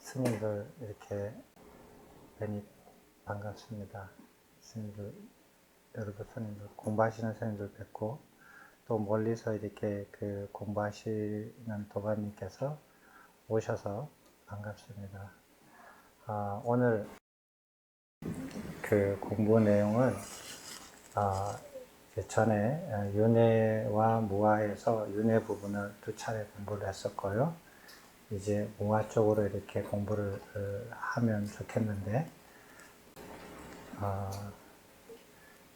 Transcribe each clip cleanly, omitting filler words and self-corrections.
스님들 이렇게 뵈니 반갑습니다. 스님들, 여러분 스님들, 공부하시는 스님들 뵙고, 또 멀리서 이렇게 그 공부하시는 도반님께서 오셔서 반갑습니다. 오늘 그 공부 내용은 전에 윤회와 무아에서 윤회 부분을 2차례 공부를 했었고요. 이제 무아 쪽으로 이렇게 공부를 하면 좋겠는데,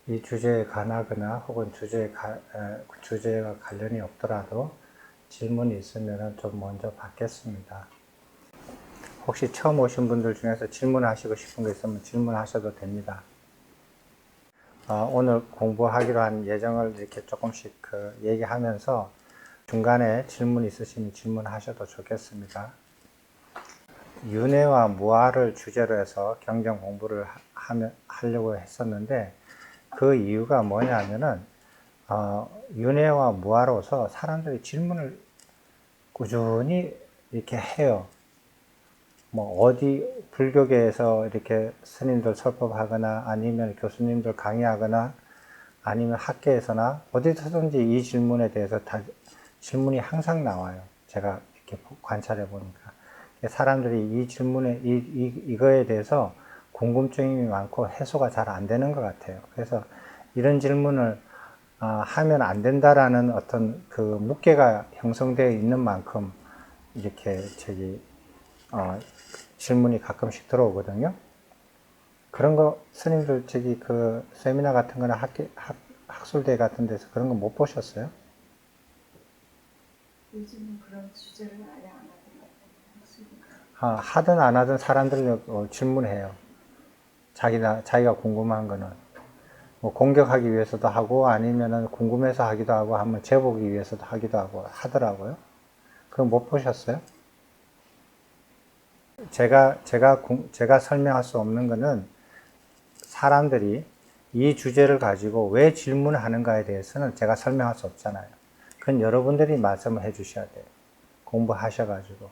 이 주제에 관하거나 혹은 주제와 관련이 없더라도 질문이 있으면 좀 먼저 받겠습니다. 혹시 처음 오신 분들 중에서 질문하시고 싶은 거 있으면 질문하셔도 됩니다. 오늘 공부하기로 한 예정을 이렇게 조금씩 얘기하면서 중간에 질문 있으시면 질문하셔도 좋겠습니다. 윤회와 무아를 주제로 해서 경전 공부를 하려고 했었는데, 그 이유가 뭐냐면은 윤회와 무아로서 사람들이 질문을 꾸준히 이렇게 해요. 뭐 어디 불교계에서 이렇게 스님들 설법하거나 아니면 교수님들 강의하거나 아니면 학계에서나 어디서든지 이 질문에 대해서 다 질문이 항상 나와요. 제가 이렇게 관찰해 보니까 사람들이 이 질문에 이거에 대해서 궁금증이 많고 해소가 잘 안 되는 것 같아요. 그래서 이런 질문을 하면 안 된다라는 어떤 그 묵계가 형성되어 있는 만큼 이렇게 질문이 가끔씩 들어오거든요. 그런 거 스님들 그 세미나 같은 거나 학술대 같은 데서 그런 거 못 보셨어요? 요즘은 그런 주제를 아예 안 하는 것 같아요. 하든 안 하든 사람들이 질문해요. 자기가 궁금한 거는. 뭐 공격하기 위해서도 하고 아니면은 궁금해서 하기도 하고 한번 재보기 위해서도 하기도 하고 하더라고요. 그거 못 보셨어요? 제가 설명할 수 없는 거는 사람들이 이 주제를 가지고 왜 질문을 하는가에 대해서는 제가 설명할 수 없잖아요. 그건 여러분들이 말씀을 해 주셔야 돼요. 공부하셔가지고.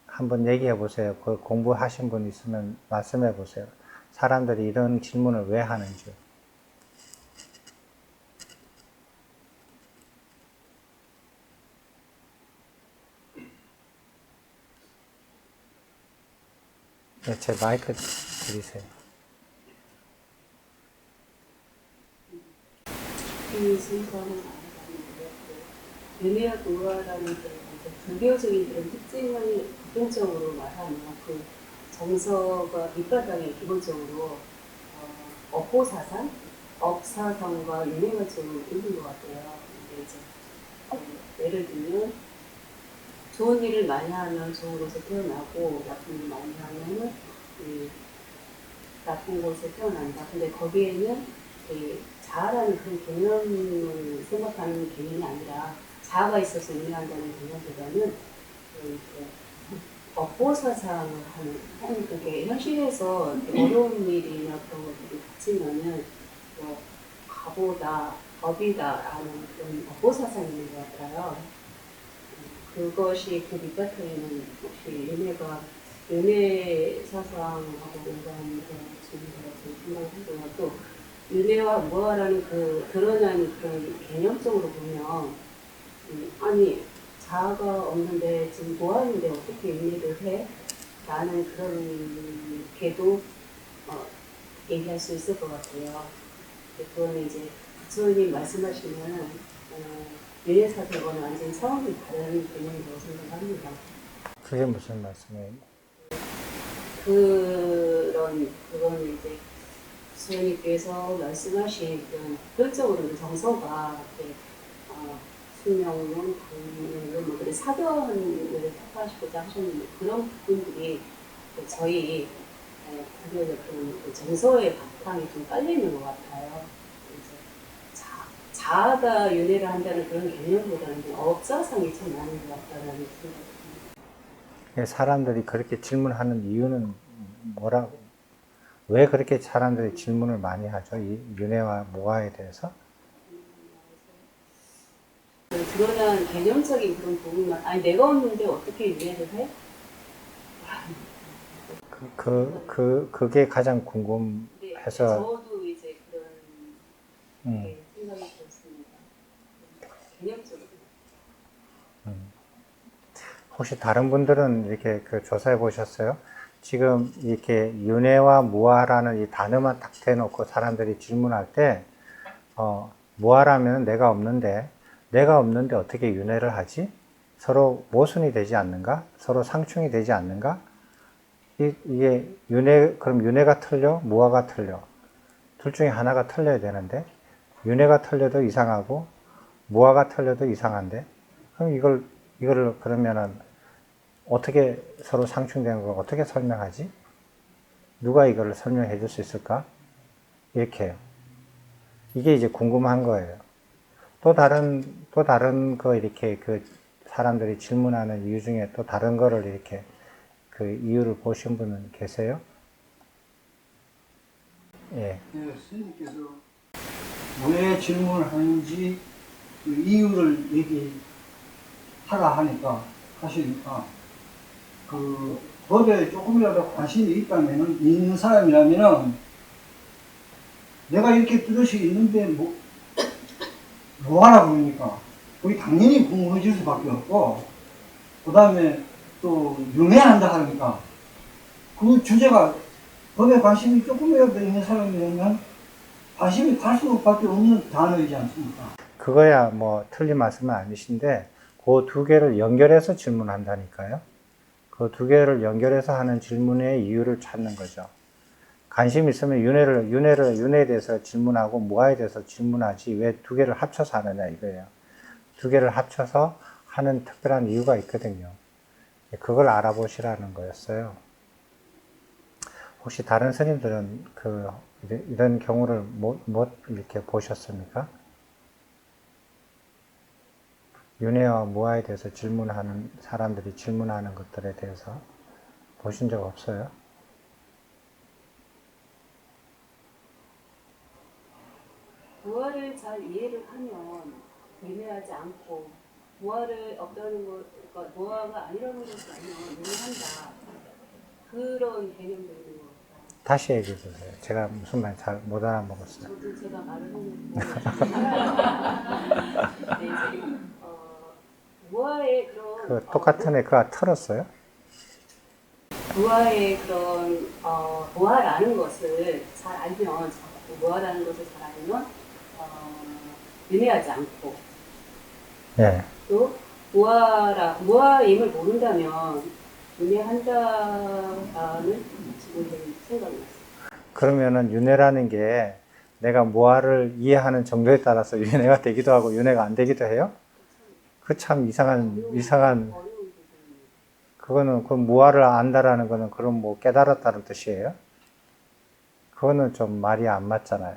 한번 얘기해 보세요. 그 공부하신 분 있으면 말씀해 보세요. 사람들이 이런 질문을 왜 하는지. 네, 제 마이크 드리세요. 이 순서는 안 해봤는데, 윤회와 무아라는 그 불교적인 그런 특징을 기본적으로 말하면 그 정서가 밑바탕에 기본적으로 업보사상, 업사상과 윤회가 좀 있는 것 같아요. 근데 이제 예를 들면 좋은 일을 많이 하면 좋은 곳에 태어나고 나쁜 일 많이 하면 나쁜 곳에 태어난다. 근데 거기에는 자아라는 그런 개념을 생각하는 개념이 아니라 자아가 있어서 인내한다는 개념보다는 업보사상을 하는 그게 현실에서 어려운 일이나 그런 것들이 닥치면은 뭐 가보다, 업이다라는 그런 업보사상이 있는 것 같아요. 그것이 그 밑바탕에는 혹시 윤회 사상하고 연관되는 질문이라고 생각하고요. 또 윤회와 무아라는 그 드러나는 그런 개념적으로 보면 아니 자아가 없는데 지금 무아인데 어떻게 윤회를 해? 라는 그런 게도 얘기할 수 있을 것 같아요. 그거는 이제 부처님 말씀하시는 윤회 사상과는 완전히 차원이 다른 개념이라고 생각합니다. 그게 무슨 말씀이에요? 그건 이제 부처님께서 말씀하신 그런 결정으로는 정서가 이렇게 수명론, 불명론, 뭐 그런 사견을 택하시고자 하셨는데 그런 부분들이 저희 불교의 그런 정서의 바탕에 좀 깔려 있는 것 같아요. 이제 자아가 윤회를 한다는 그런 개념보다는 업사상이 참 많은 것 같다는 생각이 듭니다. 사람들이 그렇게 질문하는 이유는 왜 그렇게 사람들이 질문을 많이 하죠? 이 윤회와 무아에 대해서? 드러난 개념적인 그런 부분만, 아니, 내가 없는데 어떻게 이해를 해? 그게 가장 네, 궁금해서, 저도 이제 그런 음, 생각이 들었습니다. 개념적으로. 혹시 다른 분들은 이렇게 그 조사해 보셨어요? 지금 이렇게 윤회와 무아라는 이 단어만 딱 대놓고 사람들이 질문할 때, 무아라면 내가 없는데 어떻게 윤회를 하지? 서로 모순이 되지 않는가? 서로 상충이 되지 않는가? 이게 그럼 윤회가 틀려? 무아가 틀려? 둘 중에 하나가 틀려야 되는데, 윤회가 틀려도 이상하고, 무아가 틀려도 이상한데, 그럼 이거를 그러면은 어떻게 서로 상충되는 걸 어떻게 설명하지? 누가 이거를 설명해 줄 수 있을까? 이렇게요. 이게 이제 궁금한 거예요. 또 다른 거 이렇게 그 사람들이 질문하는 이유 중에 또 다른 거를 이렇게 그 이유를 보신 분은 계세요? 예. 네, 선생님께서 왜 질문을 하는지 그 이유를 얘기하라 하시니까 그 법에 조금이라도 관심이 있는 사람이라면은 내가 이렇게 뜻이 있는데 뭐 하나 그러니까 거기 당연히 궁금해질 수밖에 없고 그 다음에 또 윤회한다 하니까 그 주제가 법에 관심이 조금이라도 있는 사람이라면 관심이 갈 수밖에 없는 단어이지 않습니까? 그거야 뭐 틀린 말씀은 아니신데 그 두 개를 연결해서 질문한다니까요. 그 두 개를 연결해서 하는 질문의 이유를 찾는 거죠. 관심 있으면 윤회에 대해서 질문하고 무아에 대해서 질문하지 왜 두 개를 합쳐서 하느냐 이거예요. 두 개를 합쳐서 하는 특별한 이유가 있거든요. 그걸 알아보시라는 거였어요. 혹시 다른 스님들은 이런 경우를 못 이렇게 보셨습니까? 윤회와 무아에 대해서 질문하는 사람들이 질문하는 것들에 대해서 보신 적 없어요? 무아를 잘 이해를 하면 예매하지 않고 무아를 없다는 것, 그러니까 무아가 아니라는 것을 알면 예매한다. 그런 개념도 있는 것 같아요. 다시 얘기해 주세요. 제가 무슨 말 잘 못 알아먹었어요. 저도 제가 말을 하는 네, 이제 무아의 그런 똑같은 애 그거 틀었어요? 무아의 그런 무아라는 것을 잘 알면 무아라는 것을 잘 알면 윤회하지 않고 예. 또 무아임을 모른다면 윤회한다는 지금 생각이 났어요. 그러면은 윤회라는 게 내가 무아를 이해하는 정도에 따라서 윤회가 되기도 하고 윤회가 안 되기도 해요? 그 참 이상한 어려운 부분이 그거는 그 무아를 안다라는 거는 그럼 뭐 깨달았다는 뜻이에요? 그거는 좀 말이 안 맞잖아요.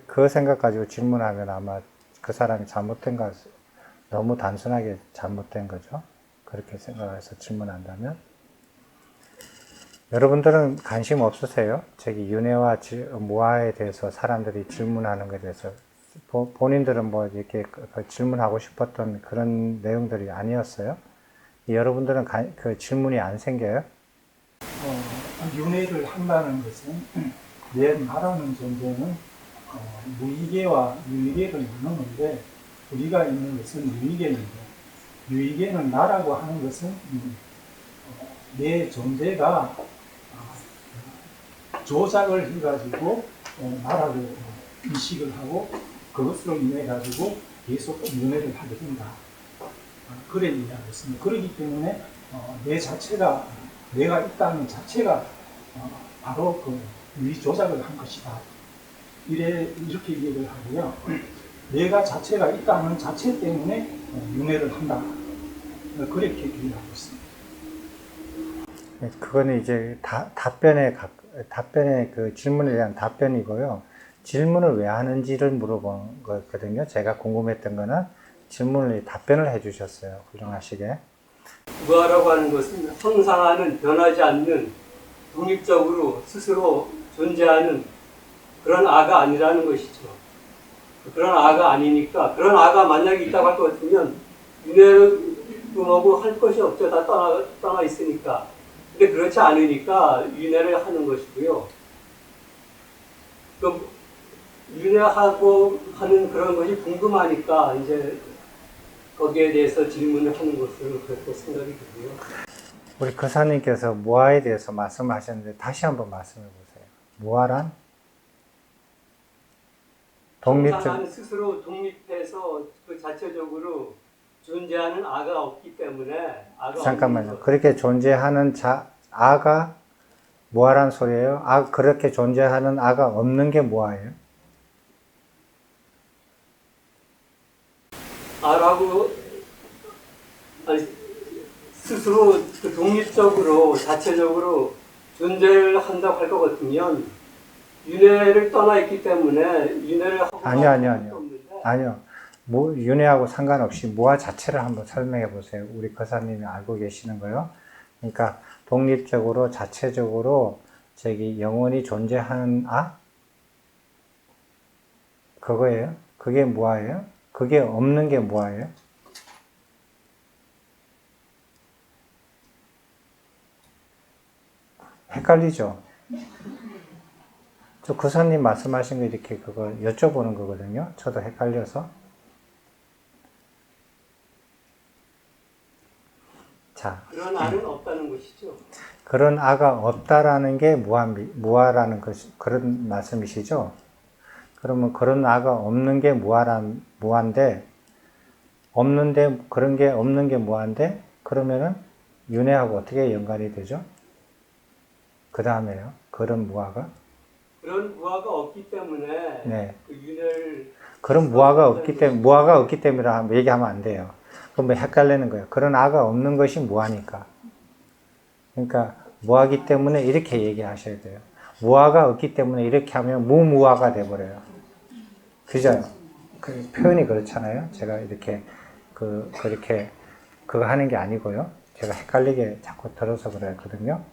그 생각 가지고 질문하면 아마 그 사람이 너무 단순하게 잘못된 거죠. 그렇게 생각해서 질문한다면. 여러분들은 관심 없으세요? 저기 윤회와 무아에 대해서 사람들이 질문하는 것에 대해서 본인들은 뭐 이렇게 질문하고 싶었던 그런 내용들이 아니었어요? 여러분들은 그 질문이 안 생겨요? 윤회를 한다는 것은 내 나라는 존재는 무의계와 유의계를 나누는데 우리가 있는 것은 유의계인데 유의계는 나라고 하는 것은 내 존재가 조작을 해가지고 나라를 인식을 하고 그것으로 인해 가지고 계속 윤회를 하게 된다. 그래 이야기하고 있습니다. 그렇기 때문에 내 자체가 내가 있다는 자체가 바로 그 유의 조작을 한 것이다. 이렇게 얘기를 하고요. 내가 자체가 있다는 자체 때문에 윤회를 한다. 그렇게 얘기하고 있습니다. 그거는 이제 답변의 그 질문에 대한 답변이고요. 질문을 왜 하는지를 물어본 거거든요. 제가 궁금했던 거는 답변을 해주셨어요. 훌륭하시게. 무아라고 하는 것은 성상하는 변하지 않는 독립적으로 스스로 존재하는 그런 아가 아니라는 것이죠. 그런 아가 아니니까 그런 아가 만약에 있다고 할 것 같으면 윤회를 뭐하고 할 것이 없죠. 다 떠나 있으니까. 근데 그렇지 않으니까 윤회를 하는 것이고요. 그 윤회하고 하는 그런 것이 궁금하니까 이제 거기에 대해서 질문을 하는 것으로 그렇게 생각이 들고요. 우리 거사님께서 무아에 대해서 말씀하셨는데 다시 한번 말씀해 보세요. 무아란? 성상은 스스로 독립해서 그 자체적으로 존재하는 아가 없기 때문에 잠깐만요. 그렇게 존재하는 아가 무아란 소리예요? 그렇게 존재하는 아가 없는 게 무아예요? 아라고 아니, 스스로 그 독립적으로 자체적으로 존재를 한다고 할 것 같으면 윤회를 떠나 있기 때문에 윤회를 하고 아니요. 윤회하고 상관없이 무아 자체를 한번 설명해 보세요. 우리 거사님이 알고 계시는 거요. 그러니까 독립적으로 자체적으로 영원히 존재하는 그거예요. 그게 무아예요. 그게 없는 게 무아예요. 헷갈리죠? 저 구사님 말씀하신 거 이렇게 그거 여쭤보는 거거든요. 저도 헷갈려서. 자. 그런 아는 없다는 것이죠. 그런 아가 없다라는 게 무아라는 그런 말씀이시죠? 그러면 그런 아가 없는 게 무아인데, 그런 게 없는 게 무아인데, 그러면은 윤회하고 어떻게 연관이 되죠? 그 다음에요. 그런 무아가 없기 때문에 네. 그 윤회를 그런 무아가 없기 때문에 얘기하면 안 돼요. 그럼 뭐 헷갈리는 거예요. 그런 아가 없는 것이 무아니까. 그러니까 무아기 때문에 이렇게 얘기하셔야 돼요. 무아가 없기 때문에 이렇게 하면 무무아가 돼버려요. 그죠? 그 표현이 그렇잖아요. 제가 이렇게 그렇게 그거 하는 게 아니고요. 제가 헷갈리게 자꾸 들어서 그랬거든요.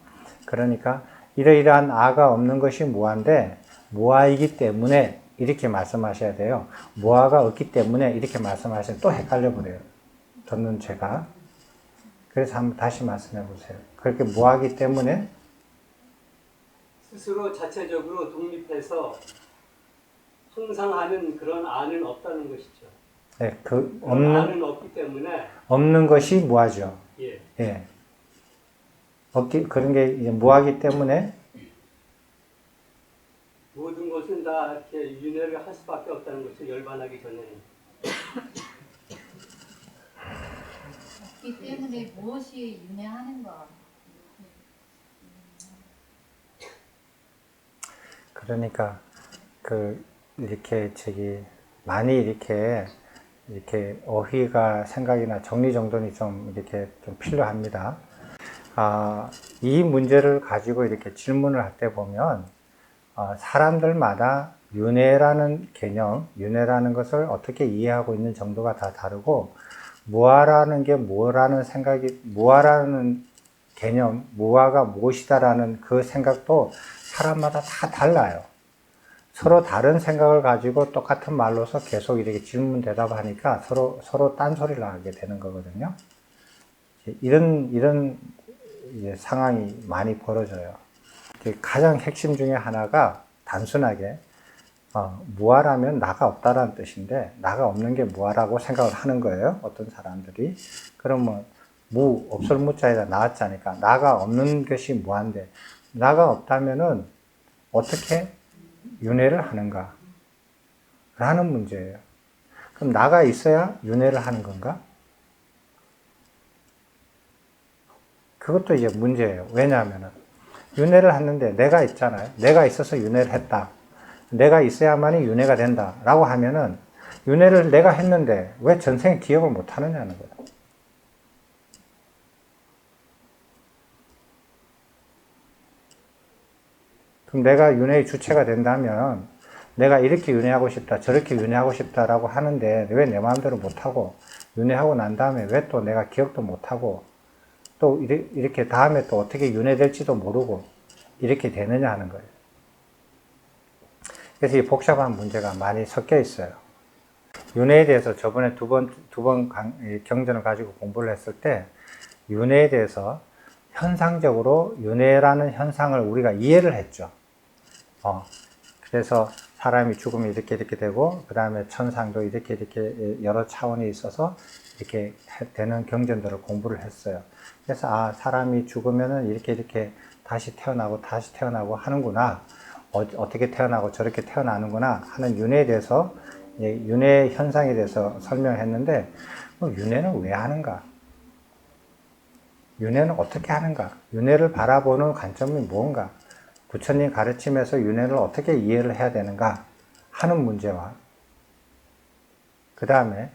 그러니까 이러이러한 아가 없는 것이 무아인데 무아이기 때문에 이렇게 말씀하셔야 돼요. 무아가 없기 때문에 이렇게 말씀하시면 또 헷갈려 버려요. 듣는 제가. 그래서 한번 다시 말씀해 보세요. 그렇게 무아기 때문에 스스로 자체적으로 독립해서 항상하는 그런 안은 없다는 것이죠. 네, 안은 없기 때문에 없는 것이 무아죠. 예. 예. 그런 게 이제 무아기 때문에 모든 것은 다 이렇게 윤회를 할 수밖에 없다는 것을 열반하기 전에는. 없기 때문에 무엇이 윤회하는가? 그러니까 이렇게 많이 이렇게 어휘가 생각이나 정리정돈이 좀 이렇게 좀 필요합니다. 이 문제를 가지고 이렇게 질문을 할 때 보면 사람들마다 윤회라는 개념, 윤회라는 것을 어떻게 이해하고 있는 정도가 다 다르고 무아라는 게 뭐라는 생각이, 무아라는 개념, 무아가 무엇이다라는 그 생각도 사람마다 다 달라요. 서로 다른 생각을 가지고 똑같은 말로서 계속 이렇게 질문 대답하니까 서로 딴소리를 하게 되는 거거든요. 이런 이제 상황이 많이 벌어져요. 가장 핵심 중에 하나가 단순하게 무아라면 나가 없다라는 뜻인데 나가 없는 게 무아라고 생각을 하는 거예요. 어떤 사람들이. 그러면 없을 무자에다 나왔자니까 나가 없는 것이 무아인데 나가 없다면은 어떻게 윤회를 하는가? 라는 문제예요. 그럼 나가 있어야 윤회를 하는 건가? 그것도 이제 문제예요. 왜냐하면은 윤회를 했는데 내가 있잖아요. 내가 있어서 윤회를 했다. 내가 있어야만이 윤회가 된다. 라고 하면은 윤회를 내가 했는데 왜 전생에 기억을 못 하느냐는 거예요. 그럼 내가 윤회의 주체가 된다면 내가 이렇게 윤회하고 싶다, 저렇게 윤회하고 싶다라고 하는데 왜 내 마음대로 못하고 윤회하고 난 다음에 왜 또 내가 기억도 못하고 또 이렇게 다음에 또 어떻게 윤회될지도 모르고 이렇게 되느냐 하는 거예요. 그래서 이 복잡한 문제가 많이 섞여 있어요. 윤회에 대해서 저번에 두 번 경전을 가지고 공부를 했을 때 윤회에 대해서 현상적으로 윤회라는 현상을 우리가 이해를 했죠. 그래서 사람이 죽으면 이렇게 되고, 그 다음에 천상도 이렇게 여러 차원이 있어서 이렇게 되는 경전들을 공부를 했어요. 그래서 사람이 죽으면은 이렇게 다시 태어나고 하는구나. 어떻게 태어나고 저렇게 태어나는구나 하는 윤회에 대해서, 윤회 현상에 대해서 설명했는데, 윤회는 왜 하는가? 윤회는 어떻게 하는가? 윤회를 바라보는 관점이 뭔가? 부처님 가르침에서 윤회를 어떻게 이해를 해야 되는가 하는 문제와, 그 다음에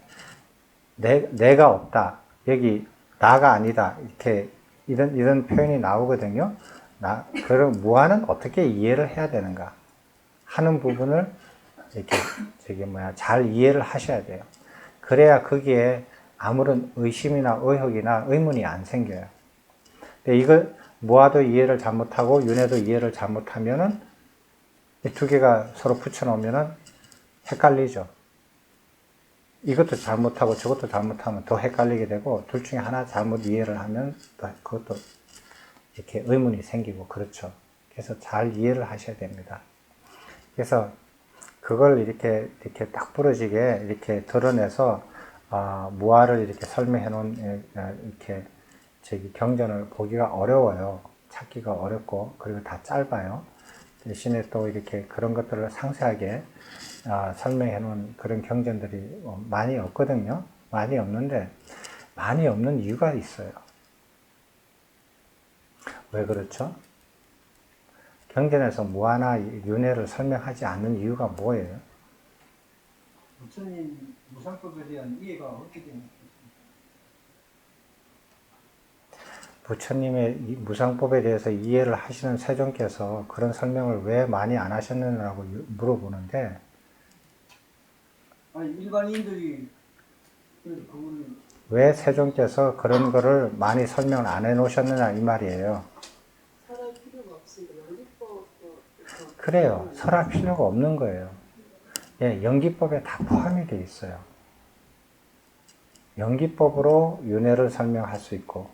내가 없다, 여기 나가 아니다, 이렇게 이런 표현이 나오거든요. 그럼 무아는 어떻게 이해를 해야 되는가 하는 부분을 이렇게 잘 이해를 하셔야 돼요. 그래야 거기에 아무런 의심이나 의혹이나 의문이 안 생겨요. 근데 이걸 무아도 이해를 잘못하고 윤회도 이해를 잘못하면은 이 두 개가 서로 붙여놓으면은 헷갈리죠. 이것도 잘못하고 저것도 잘못하면 더 헷갈리게 되고, 둘 중에 하나 잘못 이해를 하면 그것도 이렇게 의문이 생기고 그렇죠. 그래서 잘 이해를 하셔야 됩니다. 그래서 그걸 이렇게 딱 부러지게 이렇게 드러내서 무아를 이렇게 설명해 놓은 이렇게 경전을 보기가 어려워요. 찾기가 어렵고, 그리고 다 짧아요. 대신에 또 이렇게 그런 것들을 상세하게 설명해 놓은 그런 경전들이 많이 없거든요. 많이 없는데, 많이 없는 이유가 있어요. 왜 그렇죠? 경전에서 무아나 윤회를 설명하지 않는 이유가 뭐예요? 부처님 무상법에 대한 이해가 어떻게 됩니까? 부처님의 무상법에 대해서 이해를 하시는 세존께서 그런 설명을 왜 많이 안 하셨느냐고 물어보는데, 아니 일반인들이 그걸 왜 세존께서 그런 거를 많이 설명을 안 해놓으셨느냐 이 말이에요. 설할 필요가 없으니까 연기법도 그래요. 설할 필요가 없는 거예요. 연기법에 다 포함이 되어 있어요. 연기법으로 윤회를 설명할 수 있고,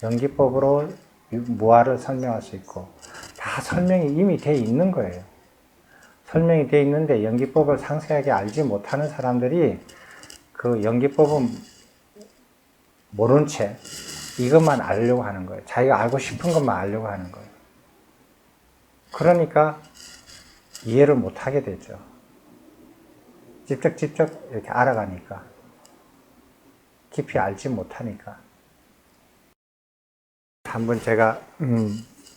연기법으로 무아를 설명할 수 있고, 다 설명이 이미 되어 있는 거예요. 설명이 되어 있는데 연기법을 상세하게 알지 못하는 사람들이 그 연기법은 모른 채 이것만 알려고 하는 거예요. 자기가 알고 싶은 것만 알려고 하는 거예요. 그러니까 이해를 못하게 되죠. 직접 이렇게 알아가니까, 깊이 알지 못하니까. 한번 제가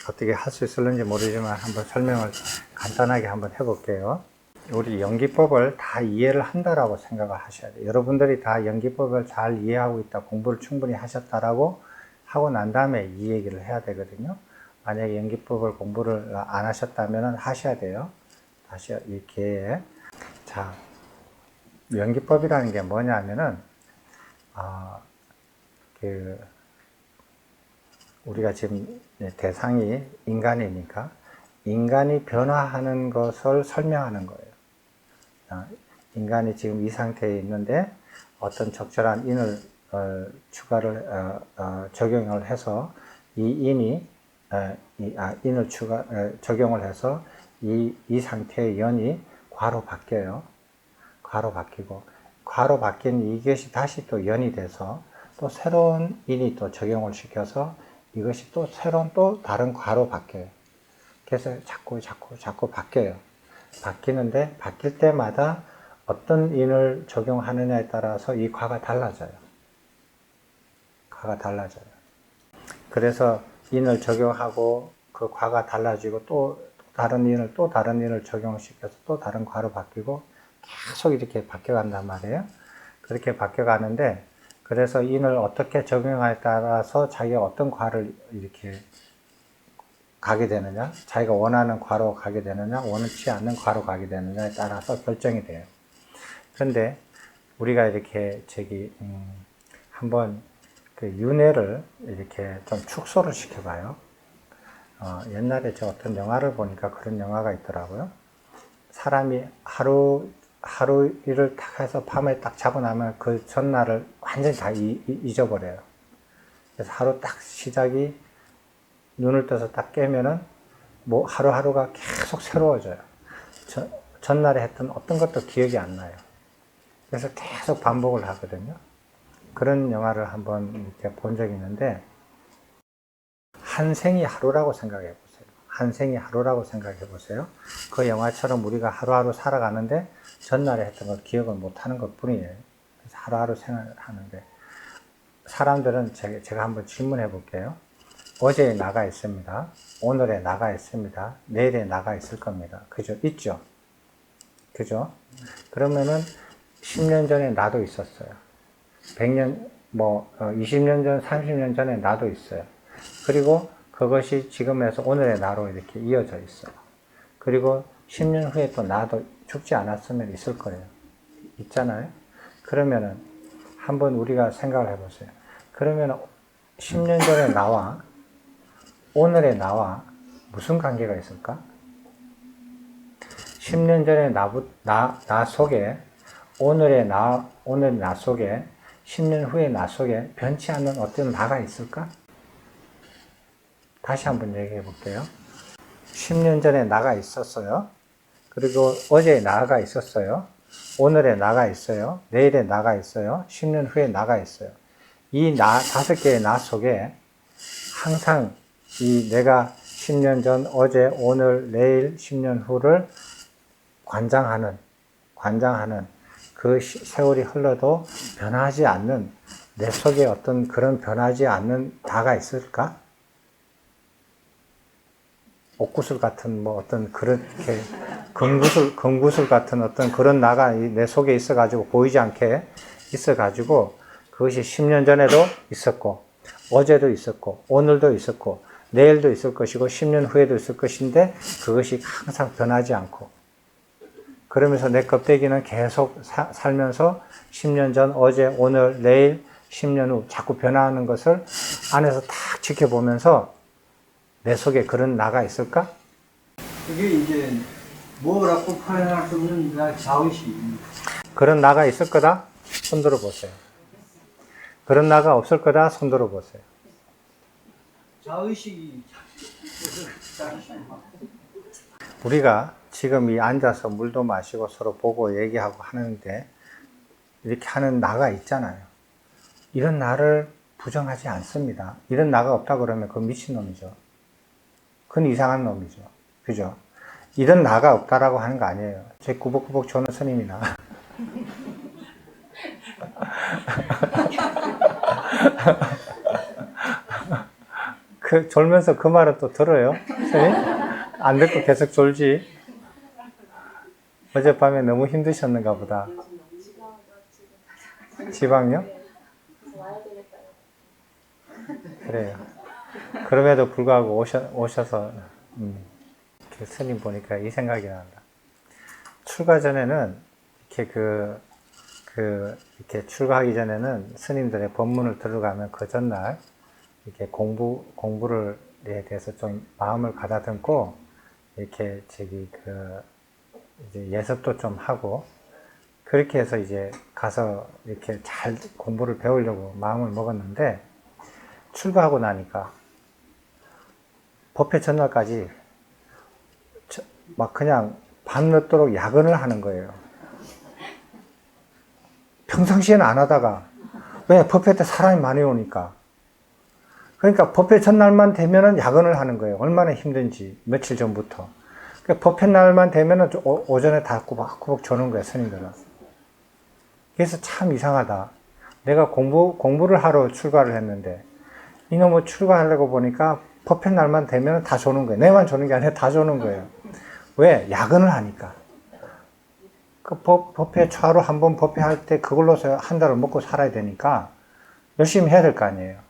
어떻게 할 수 있을는지 모르지만 한번 설명을 간단하게 한번 해볼게요. 우리 연기법을 다 이해를 한다라고 생각을 하셔야 돼요. 여러분들이 다 연기법을 잘 이해하고 있다, 공부를 충분히 하셨다라고 하고 난 다음에 이 얘기를 해야 되거든요. 만약에 연기법을 공부를 안 하셨다면 하셔야 돼요. 다시 이렇게. 자, 연기법이라는 게 뭐냐면은 우리가 지금 대상이 인간이니까 인간이 변화하는 것을 설명하는 거예요. 인간이 지금 이 상태에 있는데 어떤 적절한 인을 추가를 적용을 해서 이 인이 인을 적용을 해서 이 상태의 연이 과로 바뀌어요. 과로 바뀌고, 과로 바뀐 이것이 다시 또 연이 돼서 또 새로운 인이 또 적용을 시켜서 이것이 또 새로운 또 다른 과로 바뀌어요. 그래서 자꾸 바뀌어요. 바뀌는데 바뀔 때마다 어떤 인을 적용하느냐에 따라서 이 과가 달라져요. 과가 달라져요. 그래서 인을 적용하고 그 과가 달라지고 또 다른 인을 적용시켜서 또 다른 과로 바뀌고 계속 이렇게 바뀌어간단 말이에요. 그렇게 바뀌어가는데, 그래서 인을 어떻게 적용하에 따라서 자기가 어떤 과를 이렇게 가게 되느냐, 자기가 원하는 과로 가게 되느냐, 원치 않는 과로 가게 되느냐에 따라서 결정이 돼요. 그런데 우리가 이렇게 한번 그 윤회를 이렇게 좀 축소를 시켜봐요. 옛날에 저 어떤 영화를 보니까 그런 영화가 있더라고요. 사람이 하루 하루 일을 딱 해서 밤에 딱 자고 나면 그 전날을 완전히 다 잊어버려요. 그래서 하루 딱 시작이 눈을 떠서 딱 깨면은 뭐 하루하루가 계속 새로워져요. 전날에 했던 어떤 것도 기억이 안 나요. 그래서 계속 반복을 하거든요. 그런 영화를 한번 이렇게 본 적이 있는데, 한 생이 하루라고 생각해 보세요. 한 생이 하루라고 생각해 보세요. 그 영화처럼 우리가 하루하루 살아가는데 전날에 했던 걸 기억을 못 하는 것 뿐이에요. 그래서 하루하루 생각을 하는데, 사람들은 제가 한번 질문해 볼게요. 어제에 나가 있습니다. 오늘에 나가 있습니다. 내일에 나가 있을 겁니다. 그죠? 있죠? 그죠? 그러면은 10년 전에 나도 있었어요. 100년, 20년 전, 30년 전에 나도 있어요. 그리고 그것이 지금에서 오늘의 나로 이렇게 이어져 있어요. 그리고 10년 후에 또 나도 죽지 않았으면 있을 거예요. 있잖아요? 그러면은 한번 우리가 생각을 해보세요. 그러면 10년 전에 나와 오늘의 나와 무슨 관계가 있을까? 10년 전에 나 속에 오늘 나 속에 10년 후의 나 속에 변치 않는 어떤 나가 있을까? 다시 한번 얘기해 볼게요. 10년 전에 나가 있었어요. 그리고 어제 나가 있었어요. 오늘의 나가 있어요. 내일의 나가 있어요. 10년 후에 나가 있어요. 이 다섯 개의 나 속에 항상 이 내가 10년 전, 어제, 오늘, 내일, 10년 후를 관장하는 그 세월이 흘러도 변하지 않는 내 속에 어떤 그런 변하지 않는 나가 있을까? 옥구슬 같은 어떤 그렇게 금구슬 같은 어떤 그런 나가 내 속에 있어가지고 보이지 않게 있어가지고 그것이 10년 전에도 있었고 어제도 있었고 오늘도 있었고 내일도 있을 것이고 10년 후에도 있을 것인데 그것이 항상 변하지 않고 그러면서 내 껍데기는 계속 살면서 10년 전, 어제, 오늘, 내일, 10년 후 자꾸 변화하는 것을 안에서 딱 지켜보면서 내 속에 그런 나가 있을까? 그게 이제 뭐라고 표현할 수 없는 자의식입니다. 그런 나가 있을 거다? 손들어 보세요. 그런 나가 없을 거다? 손들어 보세요. 자의식이 우리가 지금 이 앉아서 물도 마시고 서로 보고 얘기하고 하는데 이렇게 하는 나가 있잖아요. 이런 나를 부정하지 않습니다. 이런 나가 없다 그러면 그건 미친놈이죠. 그건 이상한 놈이죠. 그죠? 이런 나가 없다라고 하는 거 아니에요. 제 구벅구벅 조는 스님이나 졸면서 그 말은 또 들어요? 스님? 안 듣고 계속 졸지? 어젯밤에 너무 힘드셨는가 보다. 지방요? 그래요. 그럼에도 불구하고 오셔서 그 스님 보니까 이 생각이 난다. 출가 전에는 이렇게 이렇게 출가하기 전에는 스님들의 법문을 들어가면 그 전날 이렇게 공부를 에 대해서 좀 마음을 가다듬고 이렇게 이제 예습도 좀 하고 그렇게 해서 이제 가서 이렇게 잘 공부를 배우려고 마음을 먹었는데 출가하고 나니까 법회 전날까지 막 그냥 밤늦도록 야근을 하는 거예요. 평상시에는 안 하다가 왜? 법회 때 사람이 많이 오니까. 그러니까 법회 전날만 되면은 야근을 하는 거예요. 얼마나 힘든지 며칠 전부터. 그러니까 법회 날만 되면은 오전에 다 꾸벅꾸벅 조는 거예요, 스님들은. 그래서 참 이상하다. 내가 공부를 하러 출가를 했는데 이놈을 출가하려고 보니까 법회 날만 되면 다 조는 거예요. 내만 조는 게 아니라 다 조는 거예요. 왜? 야근을 하니까. 그 법회 하루 한 번 법회 할 때 그걸로서 한 달을 먹고 살아야 되니까 열심히 해야 될 거 아니에요.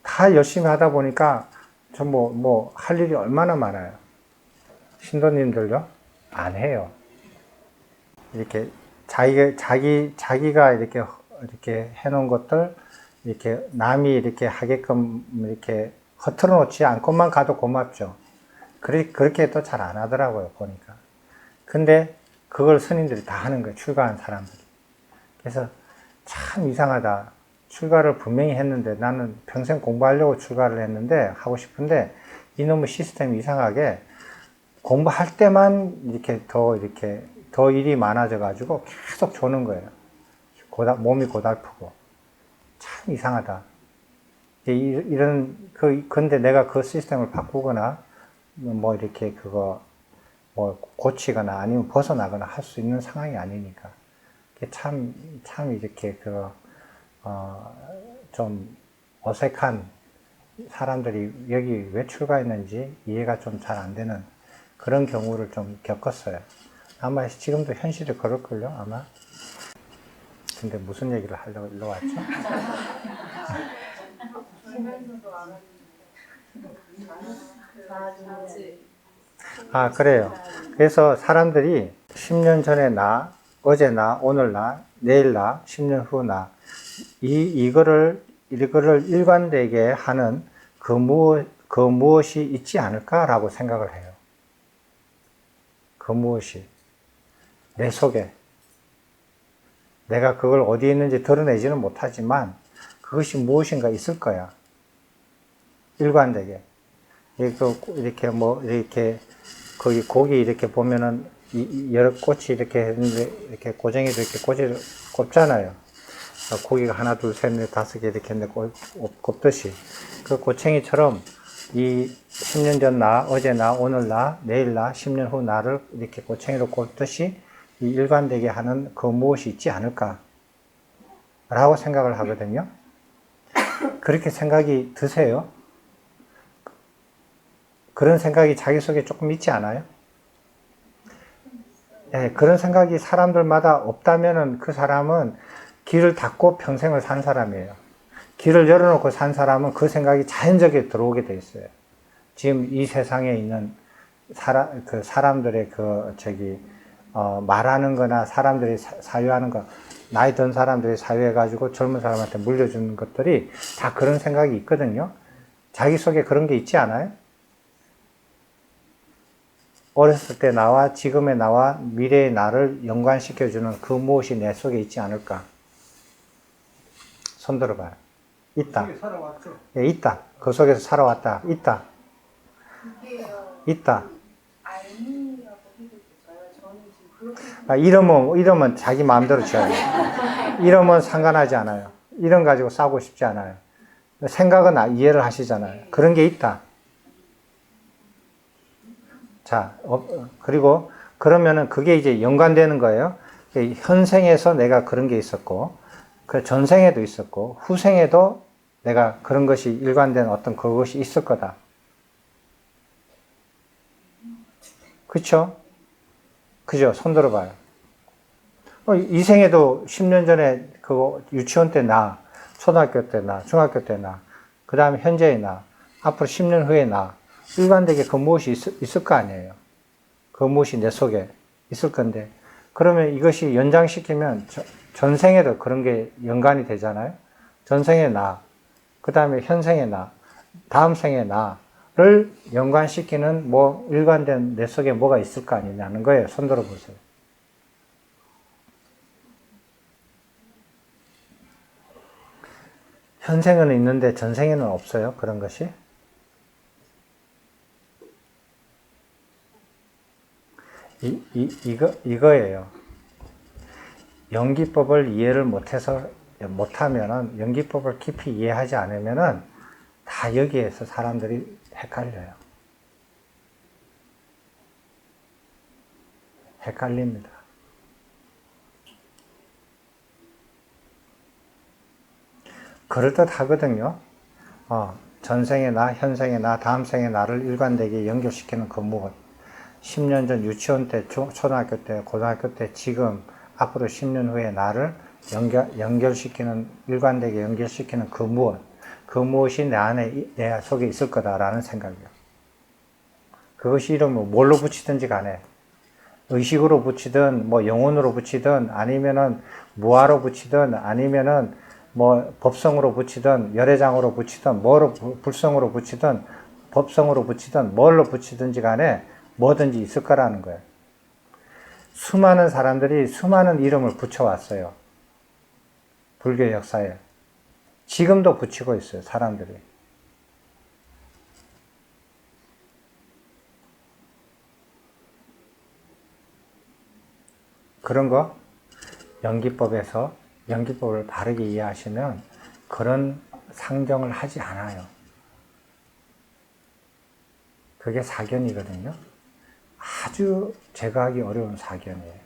다 열심히 하다 보니까 저 할 일이 얼마나 많아요. 신도님들요? 안 해요. 이렇게 자기가 이렇게 해놓은 것들 이렇게 남이 이렇게 하게끔 이렇게 허틀어 놓지 않고만 가도 고맙죠. 그렇게 또 잘 안 하더라고요, 보니까. 근데 그걸 스님들이 다 하는 거예요. 출가한 사람들이. 그래서 참 이상하다. 출가를 분명히 했는데 나는 평생 공부하려고 출가를 했는데 하고 싶은데 이놈의 시스템이 이상하게 공부할 때만 이렇게 더 일이 많아져 가지고 계속 조는 거예요. 몸이 고달프고 참 이상하다. 근데 내가 그 시스템을 바꾸거나 뭐 이렇게 그거 뭐 고치거나 아니면 벗어나거나 할 수 있는 상황이 아니니까 참 이렇게 좀 어색한 사람들이 여기 왜 출가했는지 이해가 좀 잘 안 되는 그런 경우를 좀 겪었어요. 아마 지금도 현실이 그럴걸요, 아마. 근데 무슨 얘기를 하려고 일로 왔죠? 아, 그래요. 그래서 사람들이 10년 전에 나, 어제 나, 오늘 나, 내일 나, 10년 후 나, 이거를 일관되게 하는 그 무엇이 있지 않을까라고 생각을 해요. 그 무엇이. 내 속에. 내가 그걸 어디에 있는지 드러내지는 못하지만 그것이 무엇인가 있을 거야. 일관되게. 이렇게 거기 고기 이렇게 보면은 여러 꽃이 이렇게 했는데 이렇게 고쟁이도 이렇게 꼬지를 꼽잖아요. 고기가 하나, 둘, 셋, 넷, 다섯 개 이렇게 했는데 꼽듯이 그 고챙이처럼 이 10년 전 나, 어제 나, 오늘 나, 내일 나, 10년 후 나를 이렇게 고챙이로 꼽듯이 이 일관되게 하는 그 무엇이 있지 않을까 라고 생각을 하거든요. 그렇게 생각이 드세요? 그런 생각이 자기 속에 조금 있지 않아요? 네, 그런 생각이 사람들마다 없다면은 그 사람은 길을 닫고 평생을 산 사람이에요. 길을 열어놓고 산 사람은 그 생각이 자연적으로 들어오게 돼 있어요. 지금 이 세상에 있는 사람들의 말하는 거나 사람들이 사유하는 거, 나이 든 사람들이 사유해가지고 젊은 사람한테 물려주는 것들이 다 그런 생각이 있거든요. 자기 속에 그런 게 있지 않아요? 어렸을 때 나와 지금의 나와 미래의 나를 연관시켜주는 그 무엇이 내 속에 있지 않을까? 손 들어봐요. 있다. 살아왔죠. 예, 있다. 그 속에서 살아왔다. 있다. 있다. 알미라고 해도 될까요? 저는 지금 그렇게 이름은 자기 마음대로 지어요. 이름은 상관하지 않아요. 이름 가지고 싸우고 싶지 않아요. 생각은 이해를 하시잖아요. 그런 게 있다. 자, 그리고 그러면은 그게 이제 연관되는 거예요. 현생에서 내가 그런 게 있었고, 그 전생에도 있었고, 후생에도 내가 그런 것이 일관된 어떤 그것이 있을 거다. 그쵸? 그죠? 손 들어봐요. 이 생에도 10년 전에 그 유치원 때 나, 초등학교 때 나, 중학교 때 나, 그 다음에 현재의 나, 앞으로 10년 후에 나, 일관되게 그 무엇이 있을 거 아니에요. 그 무엇이 내 속에 있을 건데, 그러면 이것이 연장시키면 전생에도 그런 게 연관이 되잖아요. 전생의 나, 그 다음에 현생의 나, 다음 생의 나를 연관시키는 일관된 내 속에 뭐가 있을 거 아니냐는 거예요. 손 들어보세요. 현생에는 있는데 전생에는 없어요. 그런 것이. 이거예요. 연기법을 이해를 못하면은, 연기법을 깊이 이해하지 않으면은, 다 여기에서 사람들이 헷갈려요. 헷갈립니다. 그럴듯 하거든요. 전생의 나, 현생의 나, 다음 생의 나를 일관되게 연결시키는 그 무엇. 10년 전 유치원 때, 초등학교 때, 고등학교 때, 지금, 앞으로 10년 후에 나를 연결시키는, 일관되게 연결시키는 그 무엇. 그 무엇이 내 속에 있을 거다라는 생각이요. 그것이 이름을 뭘로 붙이든지 간에, 의식으로 붙이든, 영혼으로 붙이든, 아니면은 무아로 붙이든, 아니면은 법성으로 붙이든, 열애장으로 붙이든, 불성으로 붙이든, 법성으로 붙이든, 뭘로 붙이든지 간에 뭐든지 있을 거라는 거예요. 수많은 사람들이 수많은 이름을 붙여왔어요. 불교 역사에. 지금도 붙이고 있어요, 사람들이. 그런 거 연기법에서 연기법을 바르게 이해하시면 그런 상정을 하지 않아요. 그게 사견이거든요. 아주 제거하기 어려운 사견이에요.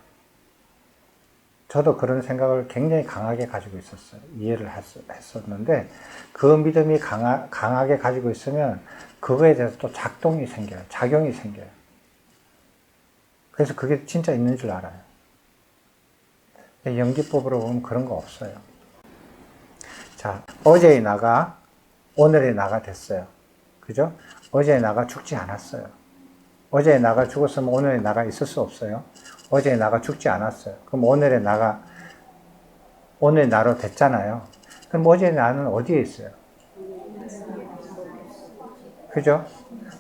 저도 그런 생각을 굉장히 강하게 가지고 있었어요. 이해를 했었는데 그 믿음이 강하게 가지고 있으면 그거에 대해서 또 작동이 생겨요. 작용이 생겨요. 그래서 그게 진짜 있는 줄 알아요. 연기법으로 보면 그런 거 없어요. 자, 어제의 나가 오늘의 나가 됐어요. 그죠? 어제의 나가 죽지 않았어요. 어제의 나가 죽었으면 오늘의 나가 있을 수 없어요. 어제의 나가 죽지 않았어요. 그럼 오늘의 나가 오늘의 나로 됐잖아요. 그럼 어제의 나는 어디에 있어요? 그죠?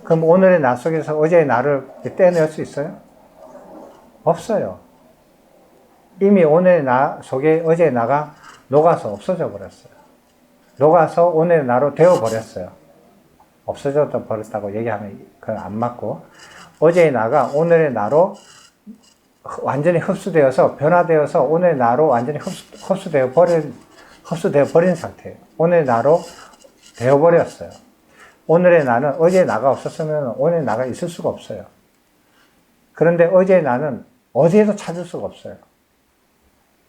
그럼 오늘의 나 속에서 어제의 나를 떼낼 수 있어요? 없어요. 이미 오늘의 나 속에 어제의 나가 녹아서 없어져 버렸어요. 녹아서 오늘의 나로 되어버렸어요. 없어져 버렸다고 얘기하면 그건 안 맞고, 어제의 나가 오늘의 나로 완전히 흡수되어서 변화되어서 오늘의 나로 완전히 흡수되어 버린 상태예요. 오늘의 나로 되어버렸어요. 오늘의 나는 어제의 나가 없었으면 오늘의 나가 있을 수가 없어요. 그런데 어제의 나는 어디에도 찾을 수가 없어요.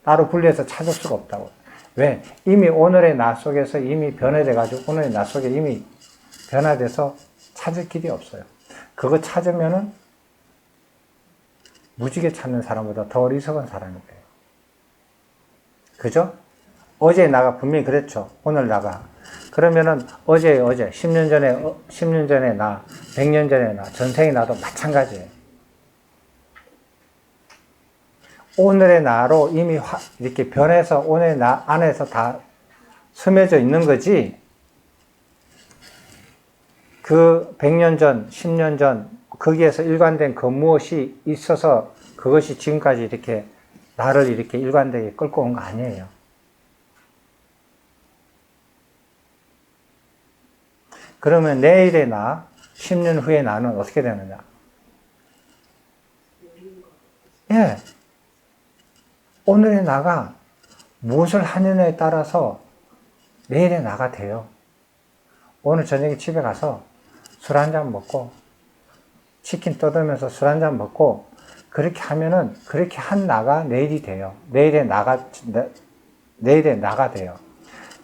따로 분리해서 찾을 수가 없다고. 왜? 이미 오늘의 나 속에서 이미 변화돼가지고 오늘의 나 속에 이미 변화돼서 찾을 길이 없어요. 그거 찾으면은 무지개 찾는 사람보다 더 어리석은 사람이 돼요. 그죠? 어제 나가 분명히 그랬죠. 오늘 나가. 그러면은 어제 10년 전에 나, 100년 전에 나, 전생의 나도 마찬가지예요. 오늘의 나로 이미 이렇게 변해서 오늘의 나 안에서 다 스며져 있는 거지, 그 100년 전, 10년 전, 거기에서 일관된 그 무엇이 있어서 그것이 지금까지 이렇게 나를 이렇게 일관되게 끌고 온 거 아니에요. 그러면 내일의 나, 10년 후의 나는 어떻게 되느냐? 예. 오늘의 나가 무엇을 하느냐에 따라서 내일의 나가 돼요. 오늘 저녁에 집에 가서 술 한잔 먹고 치킨 뜯으면서 술 한잔 먹고 그렇게 하면은 그렇게 한 나가 내일이 돼요. 내일의 나가 돼요.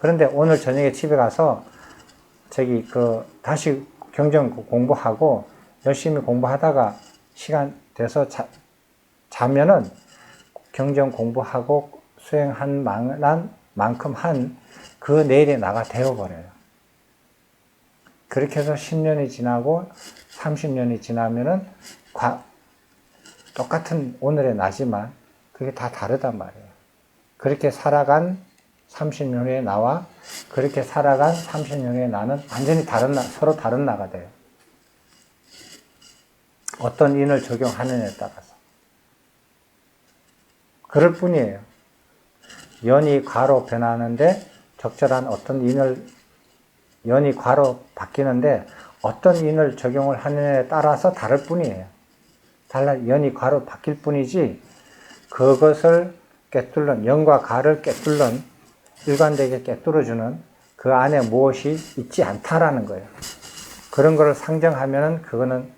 그런데 오늘 저녁에 집에 가서 다시 경전 공부하고 열심히 공부하다가 시간 돼서 자면은 경전 공부하고 수행한 만큼 한 그 내일의 나가 되어버려요. 그렇게 해서 10년이 지나고 30년이 지나면은 똑같은 오늘의 나지만 그게 다 다르단 말이에요. 그렇게 살아간 30년 후의 나와 그렇게 살아간 30년 후의 나는 완전히 서로 다른 나가 돼요. 어떤 인을 적용하느냐에 따라서. 그럴 뿐이에요. 연이 과로 변하는데 적절한 어떤 연이 과로 바뀌는데 어떤 인을 적용을 하느냐에 따라서 다를 뿐이에요. 연이 과로 바뀔 뿐이지 그것을 연과 과를 꿰뚫는, 일관되게 꿰뚫어주는 그 안에 무엇이 있지 않다라는 거예요. 그런 거를 상정하면은 그거는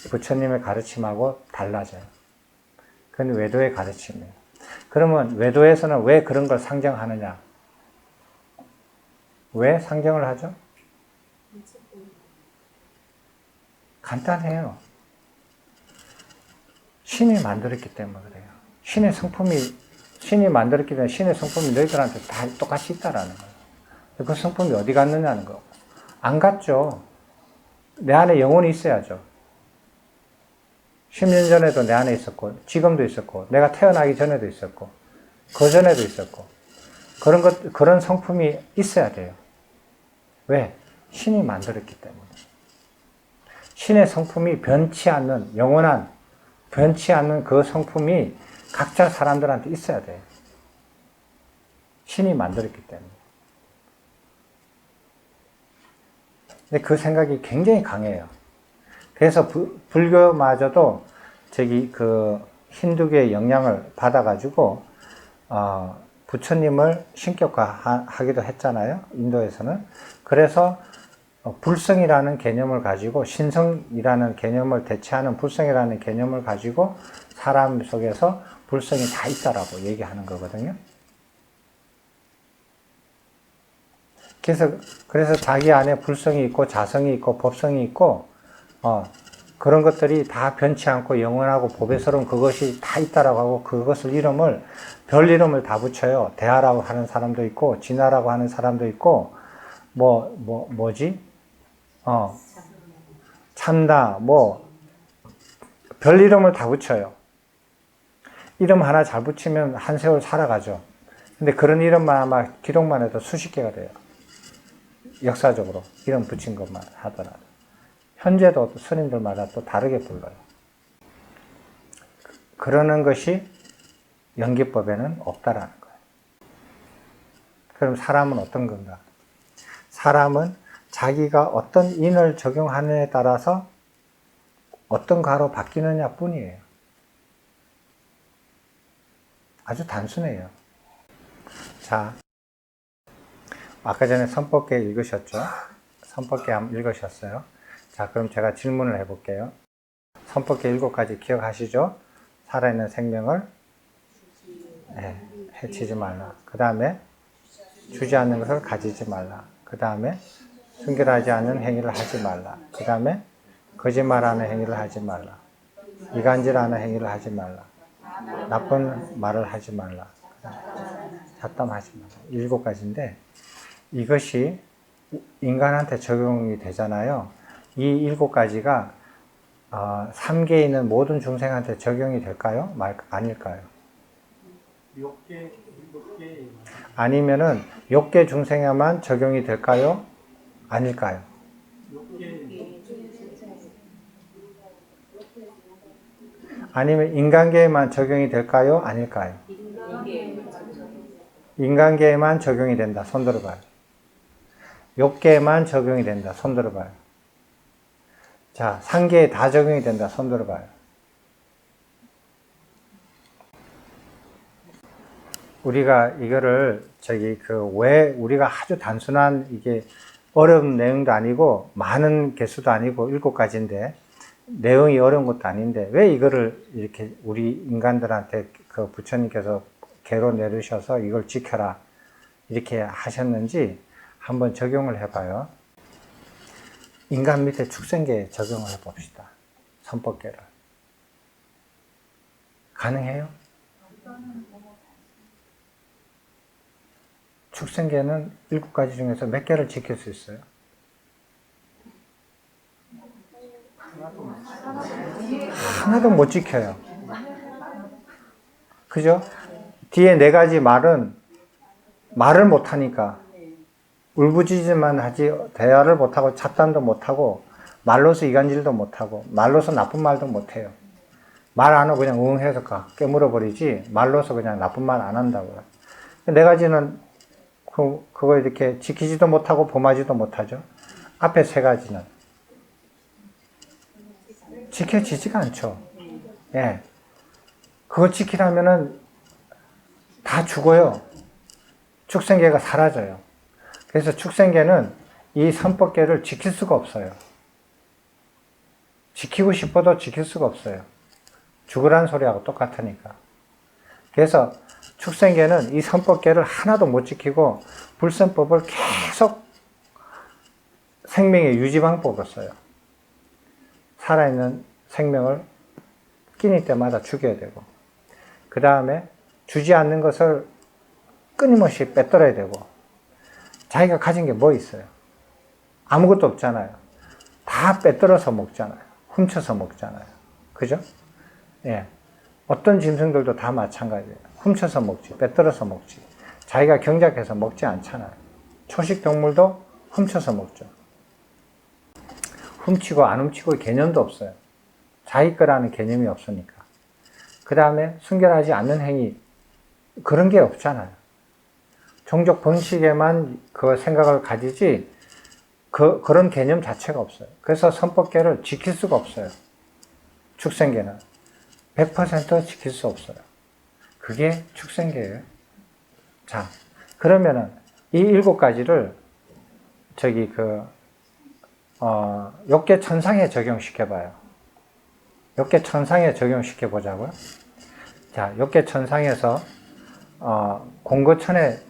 부처님의 가르침하고 달라져요. 그건 외도의 가르침이에요. 그러면 외도에서는 왜 그런 걸 상정하느냐? 왜 상정을 하죠? 간단해요. 신이 만들었기 때문에 그래요. 신이 만들었기 때문에 신의 성품이 너희들한테 다 똑같이 있다라는 거예요. 그 성품이 어디 갔느냐는 거. 안 갔죠. 내 안에 영혼이 있어야죠. 10년 전에도 내 안에 있었고, 지금도 있었고, 내가 태어나기 전에도 있었고, 그 전에도 있었고, 그런 성품이 있어야 돼요. 왜? 신이 만들었기 때문에. 신의 성품이 변치 않는 영원한 변치 않는 그 성품이 각자 사람들한테 있어야 돼요. 신이 만들었기 때문에. 근데 그 생각이 굉장히 강해요. 그래서 불교마저도 저기 그 힌두교의 영향을 받아가지고 부처님을 신격화하기도 했잖아요. 인도에서는. 그래서 불성이라는 개념을 가지고 신성이라는 개념을 대체하는 불성이라는 개념을 가지고 사람 속에서 불성이 다 있다라고 얘기하는 거거든요. 그래서 자기 안에 불성이 있고 자성이 있고 법성이 있고 그런 것들이 다 변치 않고 영원하고 보배스러운 그것이 다 있다라고 하고 그것을 별 이름을 다 붙여요. 대하라고 하는 사람도 있고 진하라고 하는 사람도 있고 뭐지? 참다 별 이름을 다 붙여요. 이름 하나 잘 붙이면 한 세월 살아가죠. 근데 그런 이름만 아마 기록만 해도 수십 개가 돼요. 역사적으로 이름 붙인 것만 하더라도. 현재도 스님들마다 또 다르게 불러요. 그러는 것이 연기법에는 없다라는 거예요. 그럼 사람은 어떤 건가? 사람은 자기가 어떤 인을 적용하느냐에 따라서 어떤 가로 바뀌느냐 뿐이에요. 아주 단순해요. 자, 아까 전에 선법계 읽으셨죠? 선법계 한번 읽으셨어요? 자, 그럼 제가 질문을 해볼게요. 선법계 7가지 기억하시죠? 살아있는 생명을 해치지 말라. 그 다음에 주지 않는 것을 가지지 말라. 그 다음에 순결하지 않은 행위를 하지 말라. 그 다음에 거짓말하는 행위를 하지 말라. 이간질하는 행위를 하지 말라. 나쁜 말을 하지 말라. 잡담하지 말라. 7가지인데 이것이 인간한테 적용이 되잖아요. 이 7가지가 3계에 있는 모든 중생한테 적용이 될까요? 아닐까요? 6개 아니면은 6계 중생에만 적용이 될까요? 아닐까요? 6개 아니면 인간계에만 적용이 될까요? 아닐까요? 인간계에만 적용이 된다. 손 들어봐요. 6계에만 적용이 된다. 손 들어봐요. 자, 3계에 다 적용이 된다. 손 들어봐요. 우리가 이거를 왜 우리가 아주 단순한 이게 어려운 내용도 아니고 많은 개수도 아니고 7가지인데 내용이 어려운 것도 아닌데 왜 이거를 이렇게 우리 인간들한테 그 부처님께서 개로 내리셔서 이걸 지켜라 이렇게 하셨는지 한번 적용을 해봐요. 인간 밑에 축생계에 적용을 해봅시다. 선법계를. 가능해요? 축생계는 7가지 중에서 몇 개를 지킬 수 있어요? 하나도 못 지켜요. 그죠? 뒤에 4가지 말을 못하니까 울부짖음만 하지 대화를 못하고 잡담도 못하고 말로서 이간질도 못하고 말로서 나쁜 말도 못해요. 말 안 하고 그냥 응해서 깨물어버리지 말로서 그냥 나쁜 말 안 한다고요. 4가지는 그거 이렇게 지키지도 못하고 범하지도 못하죠. 앞에 3가지는 지켜지지가 않죠. 예. 그거 지키려면은 다 죽어요. 축생계가 사라져요. 그래서 축생계는 이 선법계를 지킬 수가 없어요. 지키고 싶어도 지킬 수가 없어요. 죽으라는 소리하고 똑같으니까. 그래서 축생계는 이 선법계를 하나도 못 지키고 불선법을 계속 생명의 유지방법으로 써요. 살아있는 생명을 끼니 때마다 죽여야 되고 그 다음에 주지 않는 것을 끊임없이 뺏들어야 되고 자기가 가진 게 뭐 있어요? 아무것도 없잖아요. 다 뺏들어서 먹잖아요. 훔쳐서 먹잖아요. 그죠? 예. 어떤 짐승들도 다 마찬가지예요. 훔쳐서 먹지, 뺏들어서 먹지. 자기가 경작해서 먹지 않잖아요. 초식 동물도 훔쳐서 먹죠. 훔치고 안 훔치고 개념도 없어요. 자기 거라는 개념이 없으니까. 그 다음에 순결하지 않는 행위, 그런 게 없잖아요. 종족 번식에만 그 생각을 가지지 그런 개념 자체가 없어요. 그래서 선법계를 지킬 수가 없어요. 축생계는 100% 지킬 수 없어요. 그게 축생계예요. 자, 그러면은 이 7가지를 저기 욕계천상에 적용시켜봐요. 욕계천상에 적용시켜보자고요. 자, 욕계천상에서 공거천에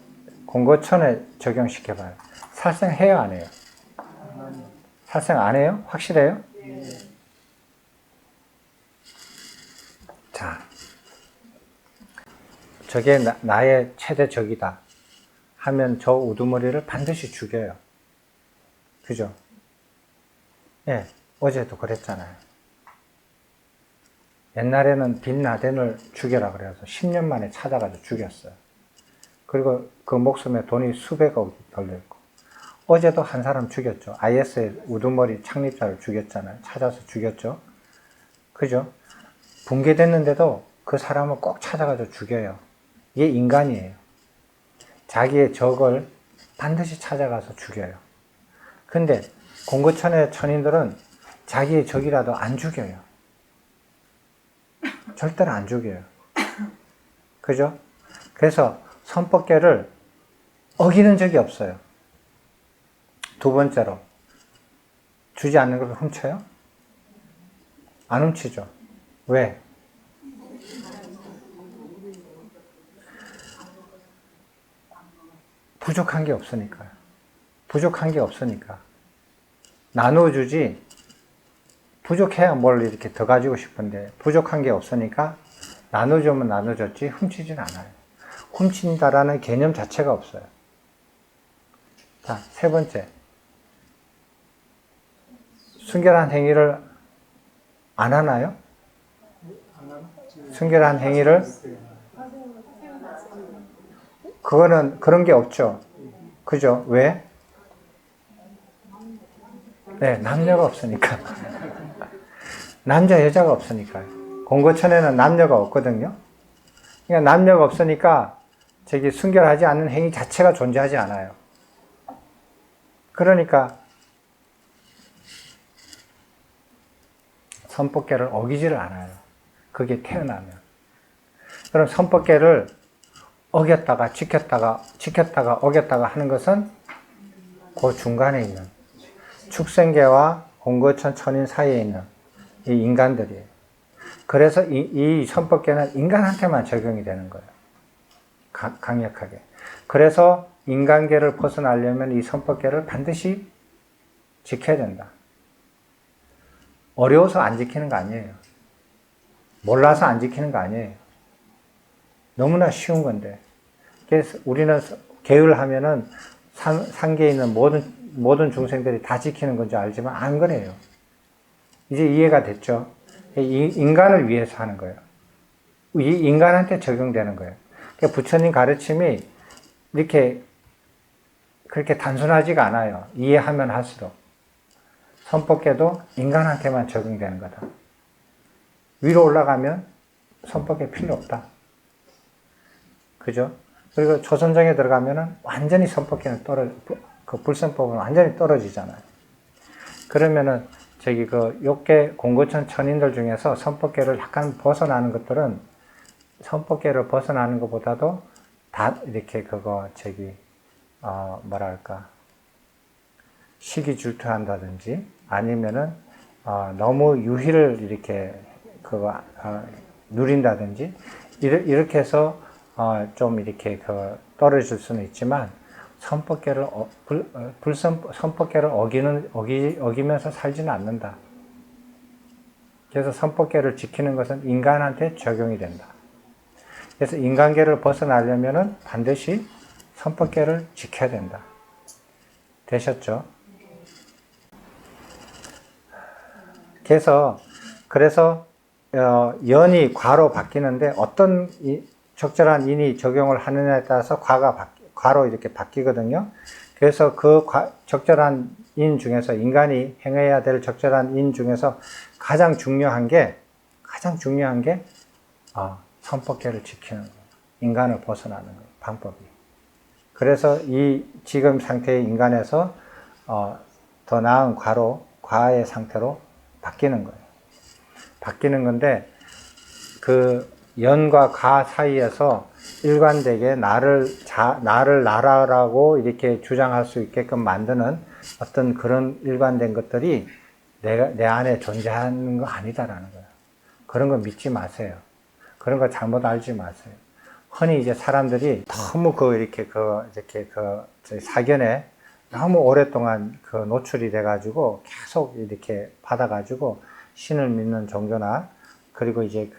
적용시켜봐요. 살생해요, 안 해요? 살생 안 해요? 확실해요? 자, 저게 나의 최대 적이다 하면 저 우두머리를 반드시 죽여요. 그죠? 예, 어제도 그랬잖아요. 옛날에는 빈라덴을 죽여라 그래서 10년 만에 찾아가서 죽였어요. 그리고 그 목숨에 돈이 수백억이 걸려있고, 어제도 한 사람 죽였죠. IS의 우두머리 창립자를 죽였잖아요. 찾아서 죽였죠. 그죠? 붕괴됐는데도 그 사람을 꼭 찾아가서 죽여요. 이게 인간이에요. 자기의 적을 반드시 찾아가서 죽여요. 근데 공거천의 천인들은 자기의 적이라도 안 죽여요. 절대로 안 죽여요. 그죠? 그래서 선법계를 어기는 적이 없어요. 두 번째로, 주지 않는 것을 훔쳐요? 안 훔치죠. 왜? 부족한 게 없으니까요. 부족한 게 없으니까. 나눠주지, 부족해야 뭘 이렇게 더 가지고 싶은데, 부족한 게 없으니까 나눠주면 나눠줬지, 훔치진 않아요. 훔친다라는 개념 자체가 없어요. 자, 세 번째. 순결한 행위를 안 하나요? 순결한 행위를? 그거는 그런 게 없죠. 그죠? 왜? 네, 남녀가 없으니까. 남자, 여자가 없으니까요. 공거천에는 남녀가 없거든요. 그러니까 남녀가 없으니까 저기 순결하지 않는 행위 자체가 존재하지 않아요. 그러니까 선법계를 어기지를 않아요. 그게 태어나면. 그럼 선법계를 어겼다가 지켰다가 어겼다가 하는 것은 그 중간에 있는 축생계와 공거천 천인 사이에 있는 이 인간들이에요. 그래서 이 선법계는 인간한테만 적용이 되는 거예요. 강력하게. 그래서 인간계를 벗어나려면 이 선법계를 반드시 지켜야 된다. 어려워서 안 지키는 거 아니에요. 몰라서 안 지키는 거 아니에요. 너무나 쉬운 건데. 그래서 우리는 계율하면은 상계에 있는 모든 중생들이 다 지키는 건지 알지만 안 그래요. 이제 이해가 됐죠? 인간을 위해서 하는 거예요. 이 인간한테 적용되는 거예요. 그러니까 부처님 가르침이 이렇게 그렇게 단순하지가 않아요. 이해하면 할수록. 선법계도 인간한테만 적용되는 거다. 위로 올라가면 선법계 필요 없다. 그죠? 그리고 조선정에 들어가면은 완전히 선법계는 그 불선법은 완전히 떨어지잖아요. 그러면은 저기 욕계 공거천 천인들 중에서 선법계를 약간 벗어나는 것들은 선법계를 벗어나는 것보다도 다 이렇게 시기 질투한다든지 아니면은 너무 유희를 이렇게 누린다든지 이렇게 해서 좀 이렇게 떨어질 수는 있지만 선법계를 선법계를 어기면서 살지는 않는다. 그래서 선법계를 지키는 것은 인간한테 적용이 된다. 그래서 인간계를 벗어나려면은 반드시 선법계를 지켜야 된다. 되셨죠? 그래서 연이 과로 바뀌는데 어떤 적절한 인이 적용을 하느냐에 따라서 과로 이렇게 바뀌거든요. 그래서 그 적절한 인 중에서 인간이 행해야 될 적절한 인 중에서 가장 중요한 게 선법계를 지키는 거예요. 인간을 벗어나는 거예요. 방법이. 그래서 이 지금 상태의 인간에서 더 나은 과의 상태로 바뀌는 거예요. 바뀌는 건데 그 연과 가 사이에서 일관되게 나를 나라라고 이렇게 주장할 수 있게끔 만드는 어떤 그런 일관된 것들이 내 안에 존재하는 거 아니다라는 거예요. 그런 거 믿지 마세요. 그런 거 잘못 알지 마세요. 흔히 이제 사람들이 너무 이렇게 사견에 너무 오랫동안 노출이 돼가지고 계속 이렇게 받아가지고 신을 믿는 종교나 그리고 이제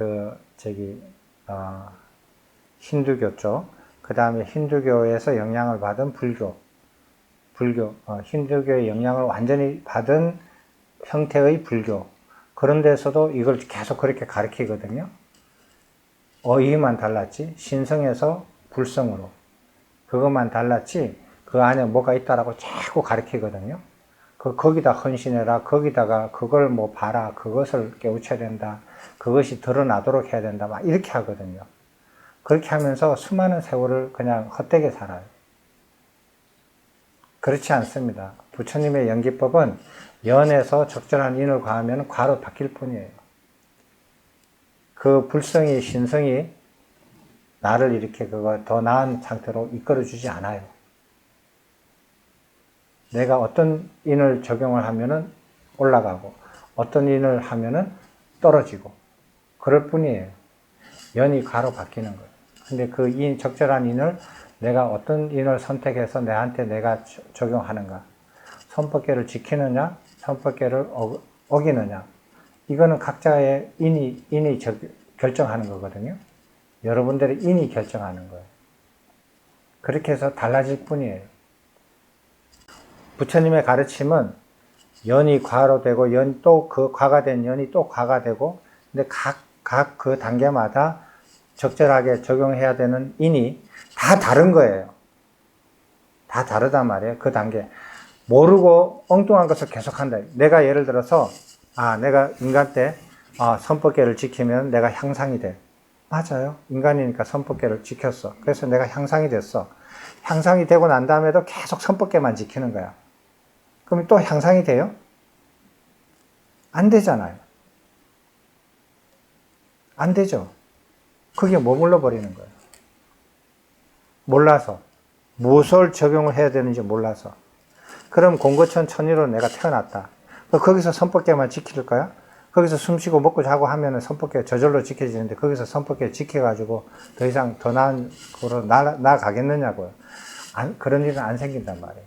힌두교 쪽, 그 다음에 힌두교에서 영향을 받은 불교, 힌두교의 영향을 완전히 받은 형태의 불교, 그런 데서도 이걸 계속 그렇게 가르치거든요. 어휘만 달랐지, 신성에서 불성으로. 그것만 달랐지, 그 안에 뭐가 있다라고 자꾸 가르치거든요. 거기다 헌신해라, 거기다가 그걸 봐라, 그것을 깨우쳐야 된다, 그것이 드러나도록 해야 된다, 막 이렇게 하거든요. 그렇게 하면서 수많은 세월을 그냥 헛되게 살아요. 그렇지 않습니다. 부처님의 연기법은 연에서 적절한 인을 과하면 과로 바뀔 뿐이에요. 그 불성이, 신성이 나를 이렇게 더 나은 상태로 이끌어주지 않아요. 내가 어떤 인을 적용을 하면은 올라가고, 어떤 인을 하면은 떨어지고, 그럴 뿐이에요. 연이 과로 바뀌는 거예요. 근데 그 적절한 인을 내가 어떤 인을 선택해서 내한테 내가 적용하는가. 선법계를 지키느냐, 선법계를 어기느냐. 이거는 각자의 인이 결정하는 거거든요. 여러분들의 인이 결정하는 거예요. 그렇게 해서 달라질 뿐이에요. 부처님의 가르침은 연이 과로 되고, 또 그 과가 된 연이 또 과가 되고, 근데 각 그 단계마다 적절하게 적용해야 되는 인이 다 다른 거예요. 다 다르단 말이에요. 그 단계. 모르고 엉뚱한 것을 계속한다. 내가 예를 들어서, 내가 인간 때, 선법계를 지키면 내가 향상이 돼. 맞아요. 인간이니까 선법계를 지켰어. 그래서 내가 향상이 됐어. 향상이 되고 난 다음에도 계속 선법계만 지키는 거야. 그럼 또 향상이 돼요? 안 되잖아요. 안 되죠. 그게 머물러 버리는 거예요. 몰라서. 무엇을 적용을 해야 되는지 몰라서. 그럼 공거천 천리로 내가 태어났다. 거기서 선법계만 지킬 거야? 거기서 숨쉬고 먹고 자고 하면은 선법계 저절로 지켜지는데 거기서 선법계 지켜가지고 더 이상 더 나은 거로 나아가겠느냐고요. 그런 일은 안 생긴단 말이에요.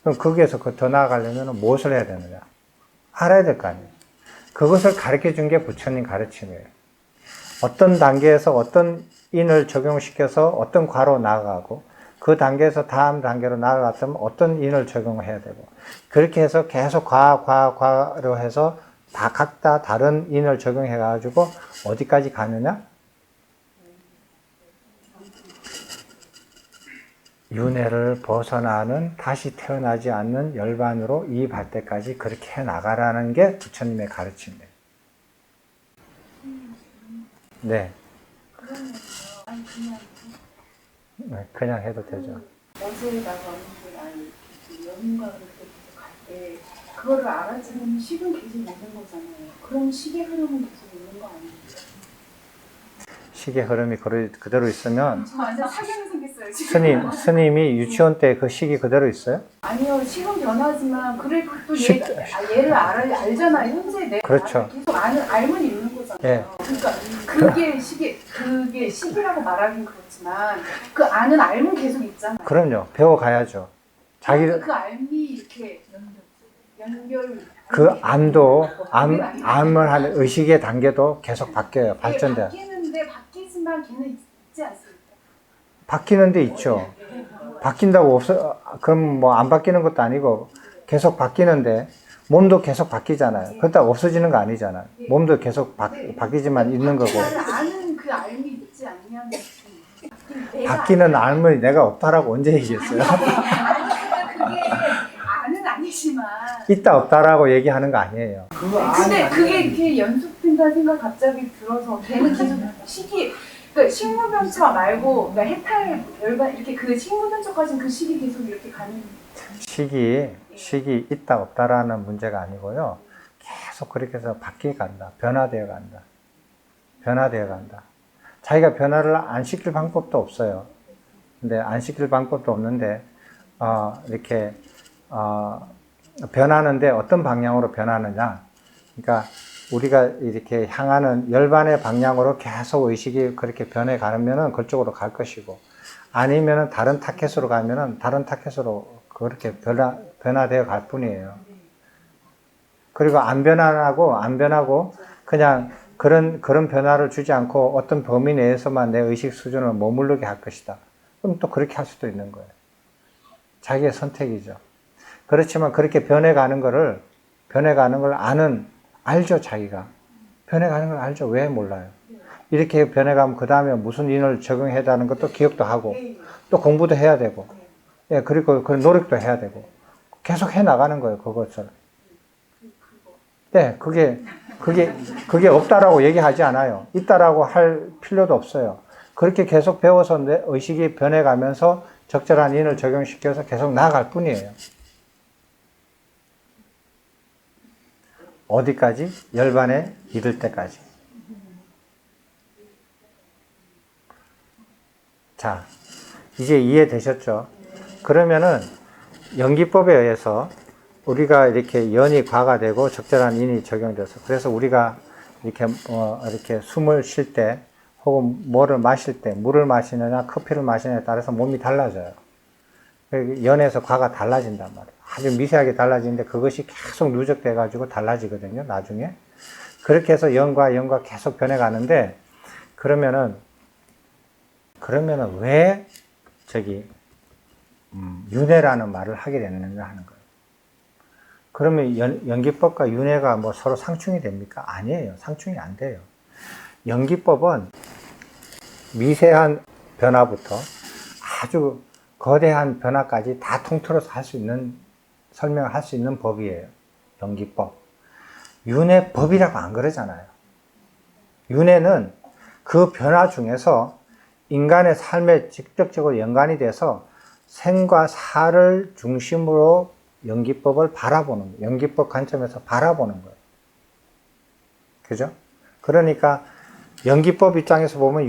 그럼 거기에서 더 나아가려면 무엇을 해야 되느냐? 알아야 될 거 아니에요. 그것을 가르쳐 준 게 부처님 가르침이에요. 어떤 단계에서 어떤 인을 적용시켜서 어떤 과로 나아가고 그 단계에서 다음 단계로 나아갔다면 어떤 인을 적용해야 되고 그렇게 해서 계속 과로 해서 각자 다른 인을 적용해가지고 어디까지 가느냐? 윤회를 벗어나는 다시 태어나지 않는 열반으로 이입할 때까지 그렇게 해나가라는 게 부처님의 가르침이에요. 네. 아니 그냥 그냥 해도 되죠. 어제다가 오늘 연인과 그렇게 계속 갈 때 그거를 알아주는 식은 계속 있는 거잖아요. 그럼 식의 흐름은 계속 있는 거 아니에요? 식의 흐름이 그대로 있으면 저 완전 사견이 생겼어요 지금. 스님이 유치원 때 그 식이 그대로 있어요? 아니요, 식은 변하지만 그래도 또 식- 얘를 알잖아요. 현재 내가 그렇죠. 계속 알면 있는 거잖아요. 예. 그러니까 그게 식이라고 말하긴 그렇지만 그 아는 알면 계속 있잖아요. 그럼요. 배워가야죠. 자기를 그 알미 이렇게 연결 그 암을 하는 의식의 단계도 계속 바뀌어요. 발전돼요. 바뀌는데 바뀌지만 걔는 있지 않습니까? 바뀌는 데 있죠. 바뀐다고 그럼 안 바뀌는 것도 아니고 계속 바뀌는데 몸도 계속 바뀌잖아요. 그렇다고 없어지는 거 아니잖아요. 몸도 계속 바뀌지만 있는 거고. 아는 그 알미 있지 않냐는 바뀌는 암을 내가 없다라고 언제 얘기했어요? 그게 아는 아니지만 있다 없다라고 얘기하는 거 아니에요. 그거 근데 아니, 그게 아니. 이렇게 연속된다는 생각 갑자기 들어서 걔는 계속 시기 그러니까 식물변초 말고 그러니까 해탈 열반 이렇게 그 식물변초까지는 그 시기 계속 이렇게 가는 식이 있다 없다라는 문제가 아니고요. 계속 그렇게 해서 바뀌어 간다. 변화되어 간다. 변화되어 간다. 자기가 변화를 안 시킬 방법도 없어요. 근데 안 시킬 방법도 없는데 이렇게 변하는데 어떤 방향으로 변하느냐. 그러니까 우리가 이렇게 향하는 열반의 방향으로 계속 의식이 그렇게 변해 가면은 그쪽으로 갈 것이고, 아니면은 다른 타켓으로 가면은 다른 타켓으로 그렇게 변화되어 갈 뿐이에요. 그리고 안 변하고 그냥 그런 변화를 주지 않고 어떤 범위 내에서만 내 의식 수준을 머무르게 할 것이다. 그럼 또 그렇게 할 수도 있는 거예요. 자기의 선택이죠. 그렇지만 그렇게 변해가는 걸 알죠, 자기가. 변해가는 걸 알죠. 왜 몰라요? 이렇게 변해가면 그 다음에 무슨 인을 적용해야 하는 것도 기억도 하고, 또 공부도 해야 되고, 예, 그리고 그 노력도 해야 되고, 계속 해 나가는 거예요, 그것을. 네, 그게 없다라고 얘기하지 않아요. 있다라고 할 필요도 없어요. 그렇게 계속 배워서 내 의식이 변해가면서 적절한 인을 적용시켜서 계속 나아갈 뿐이에요. 어디까지? 열반에 이를 때까지. 자, 이제 이해되셨죠? 그러면은 연기법에 의해서 우리가 이렇게 연이 과가 되고 적절한 인이 적용돼서, 그래서 우리가 이렇게 숨을 쉴 때 혹은 뭐를 마실 때, 물을 마시느냐 커피를 마시느냐에 따라서 몸이 달라져요. 연에서 과가 달라진단 말이에요. 아주 미세하게 달라지는데 그것이 계속 누적돼 가지고 달라지거든요, 나중에. 그렇게 해서 연과 계속 변해가는데, 그러면은 왜 윤회라는 말을 하게 됐는가 하는 거예요. 그러면 연기법과 윤회가 뭐 서로 상충이 됩니까? 아니에요. 상충이 안 돼요. 연기법은 미세한 변화부터 아주 거대한 변화까지 다 통틀어서 설명을 할 수 있는 법이에요. 연기법. 윤회법이라고 안 그러잖아요. 윤회는 그 변화 중에서 인간의 삶에 직접적으로 연관이 돼서 생과 사를 중심으로 연기법을 바라보는 거예요. 연기법 관점에서 바라보는 거예요. 그죠? 그러니까 연기법 입장에서 보면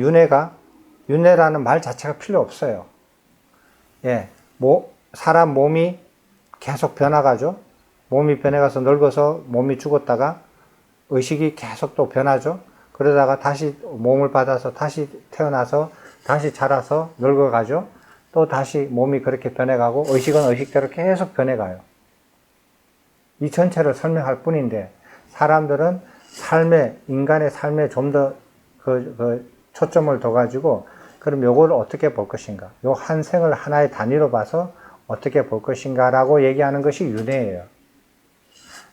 윤회라는 말 자체가 필요 없어요. 예, 사람 몸이 계속 변화가죠. 몸이 변해가서 늙어서 몸이 죽었다가 의식이 계속 또 변하죠. 그러다가 다시 몸을 받아서 다시 태어나서 다시 자라서 늙어가죠. 또 다시 몸이 그렇게 변해가고 의식은 의식대로 계속 변해가요. 이 전체를 설명할 뿐인데, 사람들은 인간의 삶에 좀 더 초점을 둬가지고, 그럼 요걸 어떻게 볼 것인가? 요 한 생을 하나의 단위로 봐서 어떻게 볼 것인가라고 얘기하는 것이 윤회예요.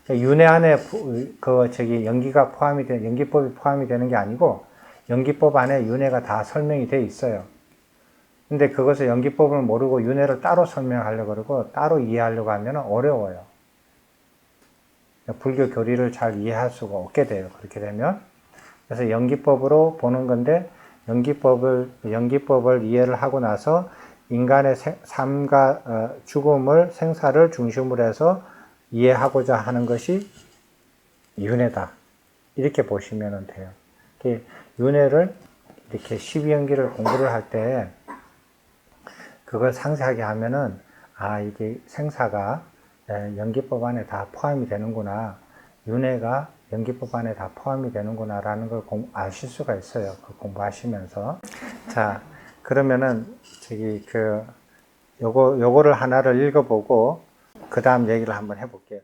윤회 안에 연기법이 포함이 되는 게 아니고, 연기법 안에 윤회가 다 설명이 돼 있어요. 근데 그것을 연기법을 모르고 윤회를 따로 설명하려고 그러고 따로 이해하려고 하면 어려워요. 불교 교리를 잘 이해할 수가 없게 돼요. 그렇게 되면. 그래서 연기법으로 보는 건데, 연기법을 이해를 하고 나서 인간의 삶과 죽음을, 생사를 중심으로 해서 이해하고자 하는 것이 윤회다. 이렇게 보시면 돼요. 윤회를 이렇게 12연기를 공부를 할 때 그걸 상세하게 하면은, 이게 생사가 연기법 안에 다 포함이 되는구나. 윤회가 연기법 안에 다 포함이 되는구나 라는 걸 아실 수가 있어요. 그 공부하시면서. 자, 그러면은 요거를 하나를 읽어보고 그 다음 얘기를 한번 해볼게요.